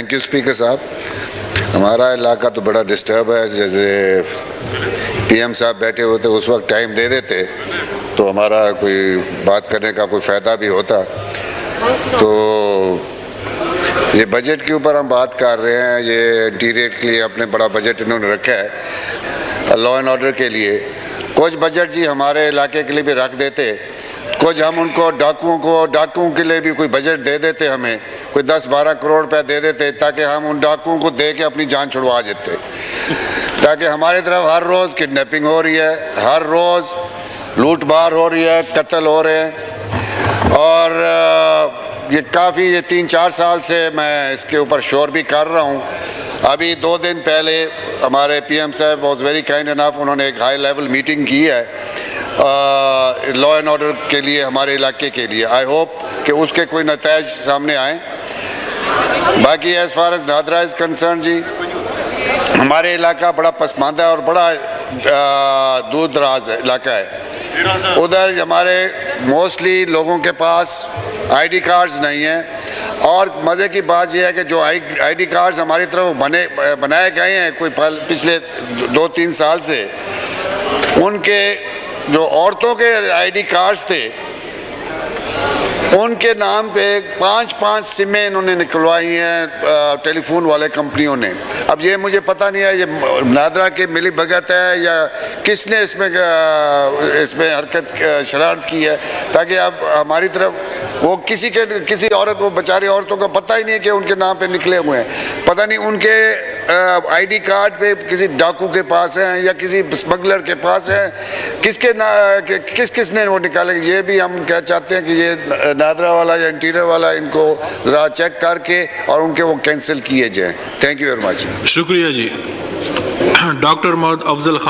Thank you speaker साहब। हमारा इलाका तो बड़ा डिस्टर्ब है, जैसे पीएम साहब बैठे होते उस वक्त टाइम दे देते तो हमारा कोई बात करने का कोई फ़ायदा भी होता। तो ये बजट के ऊपर हम बात कर रहे हैं, ये इंटीरियर के लिए अपने बड़ा बजट इन्होंने रखा है लॉ एंड ऑर्डर के लिए। कुछ बजट जी हमारे इलाके के लिए भी रख देते, कुछ हम उनको डाकुओं के लिए भी कोई बजट दे देते, हमें कोई 10-12 करोड़ रुपए दे देते ताकि हम उन डाकुओं को दे के अपनी जान छुड़वा देते। ताकि हमारी तरफ हर रोज़ किडनैपिंग हो रही है, हर रोज़ लूट मार हो रही है, कत्ल हो रहे हैं। और ये काफ़ी 3-4 साल से मैं इसके ऊपर शोर भी कर रहा हूँ। अभी 2 दिन पहले हमारे पीएम साहब वॉज वेरी काइंड इनफ, उन्होंने एक हाई लेवल मीटिंग की है लॉ एंड ऑर्डर के लिए हमारे इलाके के लिए। आई होप कि उसके कोई नतीजे सामने आए। बाकी as far as NADRA is concerned ji, हमारे इलाका बड़ा पसमानदा और बड़ा दूर दराज इलाका है। उधर हमारे मोस्टली लोगों के पास आईडी कार्ड्स नहीं हैं। और मज़े की बात यह है कि जो आईडी कार्ड्स हमारी तरफ बनाए गए हैं कोई पिछले 2-3 साल से, उनके जो औरतों के आईडी कार्ड्स थे उनके नाम पे 5-5 सिमें इन्होंने निकलवाई हैं टेलीफोन वाले कंपनियों ने। अब ये मुझे पता नहीं है ये नादरा की मिली भगत है या किसने इसमें हरकत शरारत की है, ताकि अब हमारी तरफ वो किसी औरत, वो बेचारी औरतों को पता ही नहीं है कि उनके नाम पे निकले हुए हैं। पता नहीं उनके आईडी कार्ड पे किसी डाकू के पास हैं या किसी स्मगलर के पास हैं, किसने वो निकाले। ये भी हम क्या चाहते हैं कि ये नादरा वाला या इंटीरियर वाला इनको ज़रा चेक करके और उनके वो कैंसिल किए जाएँ। Thank you very much. शुक्रिया जी। डॉक्टर मोहम्मद अफजल खान।